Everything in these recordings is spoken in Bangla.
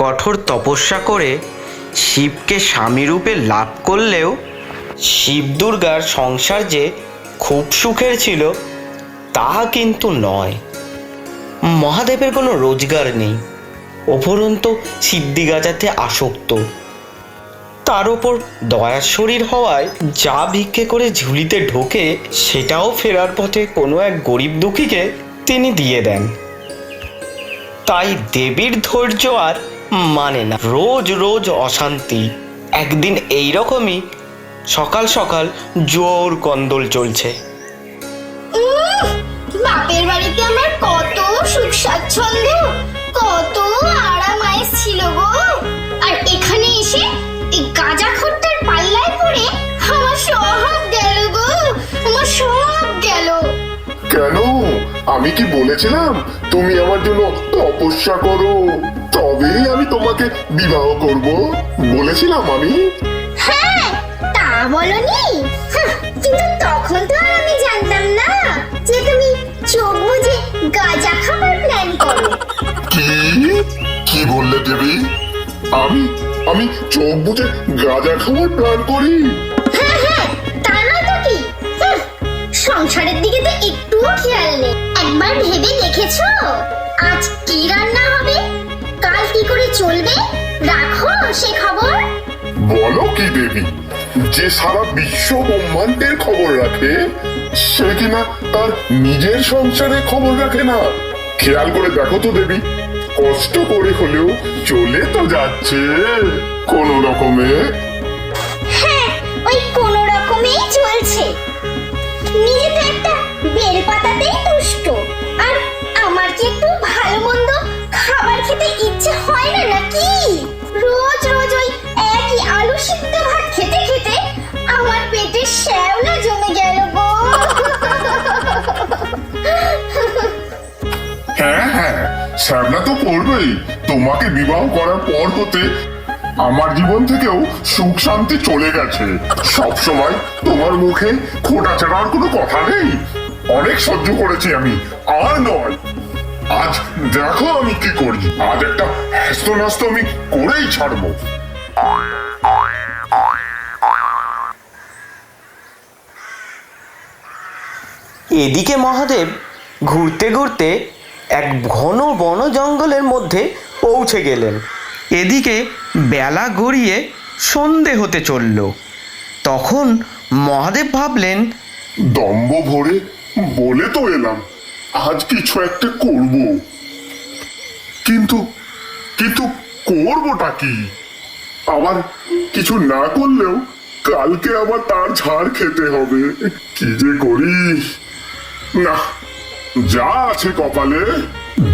কঠোর তপস্যা করে শিবকে স্বামীরূপে লাভ করলেও শিব দুর্গার সংসার যে খুব সুখের ছিল তা কিন্তু নয়। মহাদেবের কোনো রোজগার নেই, উপরন্তু সিদ্ধিগাজাতে আসক্ত। তার ওপর দয়ার শরীর হওয়ায় যা ভিক্ষে করে ঝুলিতে ঢোকে সেটাও ফেরার পথে কোনো এক গরিব দুঃখীকে তিনি দিয়ে দেন। তাই দেবীর ধৈর্য আর মানে না, রোজ রোজ অশান্তি। একদিন এইরকমই সকাল সকাল জোর কন্দল চলছে। বাপের বাড়িতে আমার কত সুখ স্বাচ্ছন্দ্য, কত আরাম আয়েশ ছিল গো, আর এখানে এসে এই গাঁজাখোরটার পাল্লায় পড়ে আমার সব গেল গো, আমার সব গেল। কেন? আমি কি বলেছিলাম তুমি আমার জন্য তপস্যা করো, তবেই আমি তোমাকে বিবাহ করব? বলেছিলাম আমি? হ্যাঁ, তা বলনি, কিন্তু তখন তো আর আমি জানতাম না যে তুমি চোখ বুজে গাঁজা খাবার প্ল্যান করো। কি কি বললে দেবী? আমি আমি চোখ বুজে গাঁজা খাওয়ার প্ল্যান করি? হ্যাঁ হ্যাঁ, তা নয় তো কি। সংসারের দিকে তো একটুও খেয়াল নেই। একবার ভেবে দেখেছো আজ কি রান্না হবে, কাল কি করে চলবে? রাখো সে খবর। বলো কি দেবী, যে সারা বিশ্ব ব্রহ্মাণ্ডের খবর রাখে সে কিনা তার নিজের সংসারের খবর রাখে না? খেয়াল করে দেখো তো দেবী, কষ্ট করে হলেও চলে তো যাচ্ছে কোন রকমে। হ্যাঁ, ওই কোনো রকমেই চলছে। নিজে তো একটা বেল পাতাতেই তুষ্ট, আর আমার কি একটু ভালো মন্দ খাবার খেতে ইচ্ছে হয় না নাকি? রোজ রোজ ওই একই আলু সিদ্ধ ভাত খেতে খেতে আমার পেটে শ্যাওলা জমে গেল গো। হ্যাঁ হ্যাঁ, শ্যামলা তো পড়বেই। তোমাকে বিবাহ করার পর হতে আমার জীবন থেকেও সুখ শান্তি চলে গেছে। সব সময় তোমার মুখে খোঁটা ছাড়ার কোনো কথা নেই। অনেক সহ্য করেছি আমি, আর নয়। আজ দেখো আমি কি করি। আজ একটা হ্যাস্ত ন্যাস্ত আমি করেই ছাড়বো। এদিকে মহাদেব ঘুরতে ঘুরতে এক ঘন বন জঙ্গলের মধ্যে পৌঁছে গেলেন। এদিকে বেলা গড়িয়ে সন্ধে হতে চলল। তখন মহাদেব ভাবলেন, দম্ভ ভরে বলে তো এলাম আজ কিছু একটা করব, কিন্তু কিন্তু করবোটা কি? আবার কিছু না করলেও কালকে আবার তার ঝাড় খেতে হবে। কি যে করি, না, যা আছে কপালে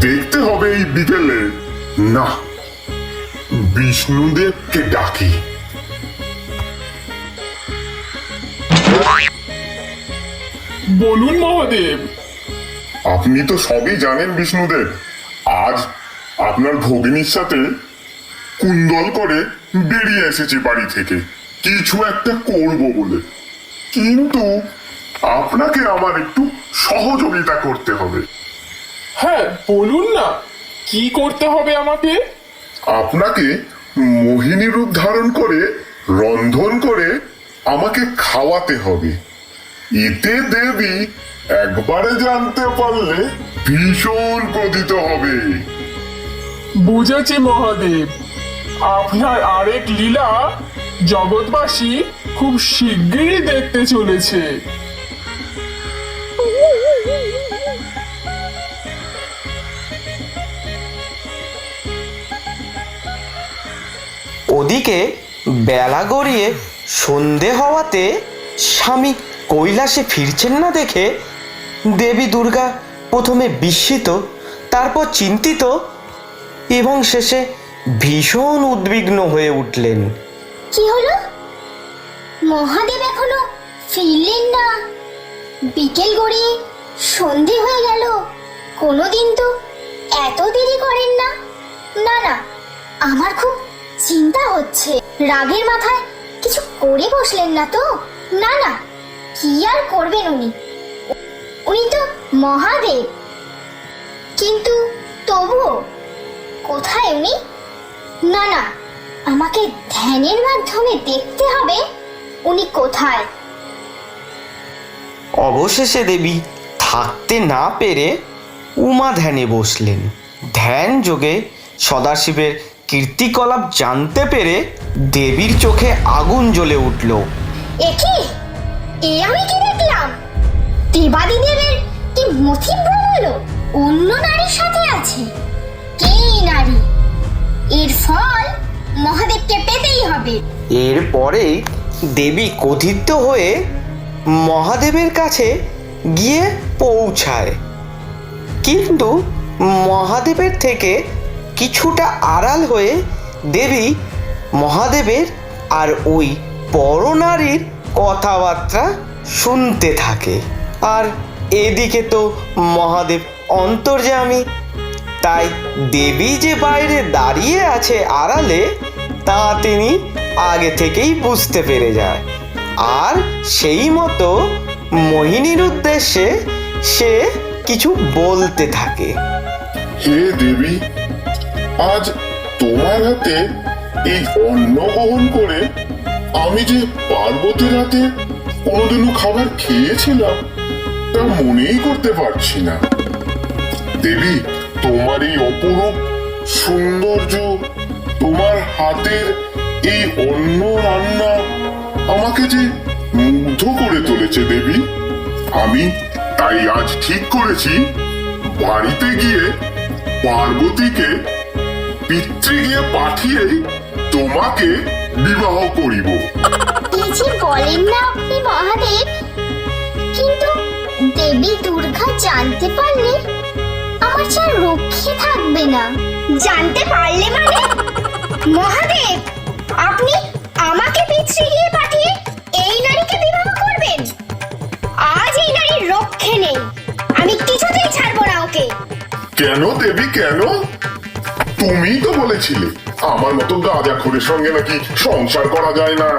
দেখতে হবে এই বিকেলে। না, বিষ্ণুদেবকে ডাকি। বলুন মহাদেব। আপনি তো সবই জানেন বিষ্ণুদেব। আজ আপনার ভগিনীর সাথে কুন্দল করে বেরিয়ে এসেছি বাড়ি থেকে কিছু একটা করব বলে, কিন্তু আপনাকে আমার একটু সহযোগিতা করতে হবে। হ্যাঁ বলুন না, কি করতে হবে আমাকে? আপনাকে মোহিনী রূপ ধারণ করে রন্ধন করে আমাকে খাওয়াতে হবে। এতে দেবী একবারে জানতে পারলে ভীষণ ক্রোধিত হবে। বুঝেছি মহাদেব, আপনার আরেক লীলা জগৎবাসী খুব শিগগিরই দেখতে চলেছে। ওদিকে বেলা গড়িয়ে সন্ধে হওয়াতে স্বামী কৈলাসে ফিরছেন না দেখে দেবী দুর্গা প্রথমে বিস্মিত, তারপর চিন্তিত এবং শেষে ভীষণ উদ্বিগ্ন হয়ে উঠলেন। কি হলো? মহাদেব এখনো ফিরলেন না? বিকেল গড়িয়ে সন্ধে হয়ে গেল, কোনোদিন তো এত দেরি করেন না। না না, আমার খুব চিন্তা হচ্ছে। রাগের মাথায় কিছু করে বসলেন না তো? না না, কি আর করবেন উনি, উনি তো মহাদেব। কিন্তু তবুও কোথায় উনি? না না, আমাকে ধ্যানের মাধ্যমে দেখতে হবে উনি কোথায়। অবশেষে দেবী থাকতে না পেরে উমা ধ্যানে বসলেন। ধ্যান যোগে সদাশিবের কীর্তিকলাপ জানতে পেরে দেবীর চোখে আগুন জ্বলে উঠল। একি এ আমি কি দেখলাম? দেবাদিদেবের কি মতিভ্রম হলো? অন্য নারীর সাথে আছে। কে এই নারী? এর ফল মহাদেবকে পেতেই হবে। এরপরে দেবী ক্রোধিত হয়ে মহাদেবের কাছে গিয়ে পৌঁছায়, কিন্তু মহাদেবের থেকে কিছুটা আড়াল হয়ে দেবী মহাদেবের আর ওই পরনারীর কথাবার্তা শুনতে থাকে। আর এদিকে তো মহাদেব অন্তর্যামী, তাই দেবী যে বাইরে দাঁড়িয়ে আছে আড়ালে তা তিনি আগে থেকেই বুঝতে পেরে যায়। আর সেই মতো মোহিনীর উদ্দেশ্যে সে কিছু বলতে থাকে। হে দেবী, আজ তোমার হাতে এই অন্ন গ্রহণ করে আমি যে পার্বতীর হাতে কোনোদিনও খাবার খেয়েছিলাম তা মনেই করতে পারছি না। দেবী, তোমার এই অপরূপ সৌন্দর্য, তোমার হাতের এই অন্ন রান্না আমাকে যে মুগ্ধ করে তুলেছে দেবী। আমি তাই আজ ঠিক করেছি বাড়িতে গিয়ে পার্বতীকে পিতৃগৃহে পাঠিয়েই তোমাকে বিবাহ করিব। কি যে বলেন না আপনি মহাদেব! কিন্তু দেবী দুর্গা জানতে পারলে আমার যা রক্ষে থাকবে না। জানতে পারলে মানে? মহাদেব, আপনি আমাকে পিতৃগৃহে পাঠিয়ে এই নারীকে বিবাহ করবেন? আজ এই নারীর রক্ষে নেই, আমি কিছুতেই ছাড়বো না ওকে। কেন দেবী, কেন? তুমিই তো বলেছিলে আমার মতো গাঁজাখোরের সঙ্গে নাকি সংসার করা যায় না।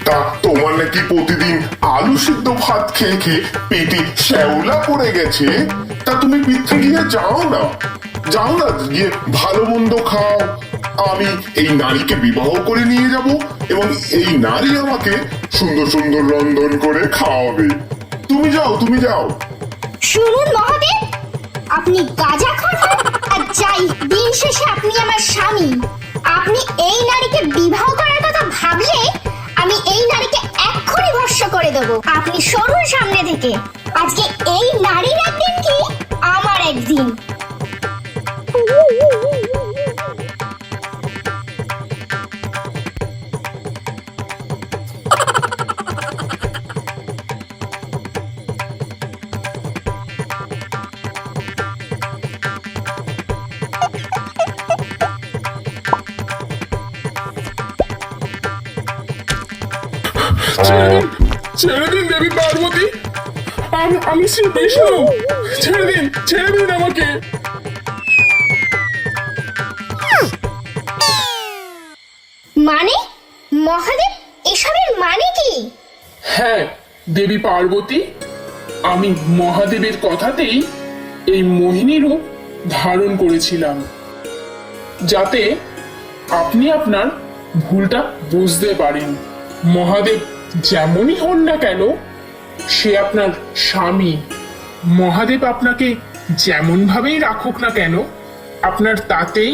তা তোমার নাকি প্রতিদিন আলু সিদ্ধ ভাত খেয়ে খেয়ে পেটে শ্যাওলা পড়ে গেছে। তা তুমি পিতৃগৃহে যাও না, যাও না, গিয়ে ভালো মন্দ খাও। আমি এই নারীকে বিবাহ করে নিয়ে যাব এবং এই নারী আমাকে সুন্দর সুন্দর রন্ধন করে খাওয়াবে। তুমি যাও, তুমি যাও। শুনুন মহাদেব, আপনি গাঁজাখোর হন আর যাই, দিন শেষে আপনি আমার স্বামী। আপনি এই নারীকে বিবাহ করার কথা ভাবলে আমি এই নারীকে এক্ষুনি ভস্ম করে দেবো। আপনি সরুন সামনে থেকে। আজকে এই নারীর একদিন কি আমার একদিন। ছেড়ে দিন দেবী পার্বতী, আমি শ্রী বিষ্ণু। ছেড়ে দিন আমাকে। মানে মহাদেব, এসবের মানে কি? হ্যাঁ দেবী পার্বতী, আমি মহাদেবের কথাতেই এই মোহিনী রূপ ধারণ করেছিলাম, যাতে আপনি আপনার ভুলটা বুঝতে পারেন। মহাদেব যেমনই হন না কেন, সে আপনার স্বামী। মহাদেব আপনাকে যেমন ভাবেই রাখুক না কেন, আপনার তাতেই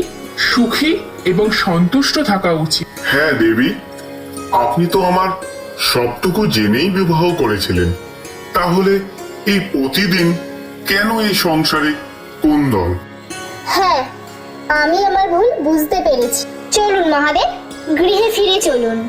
সুখী এবং সন্তুষ্ট থাকা উচিত। হ্যাঁ দেবী, আপনি তো আমার সবটুকু জেনেই বিবাহ করেছিলেন। তাহলে এই প্রতিদিন কেন এই সংসারে কুন্দল? হ্যাঁ, আমি আমার ভুল বুঝতে পেরেছি। চলুন মহাদেব, গৃহে ফিরে চলুন।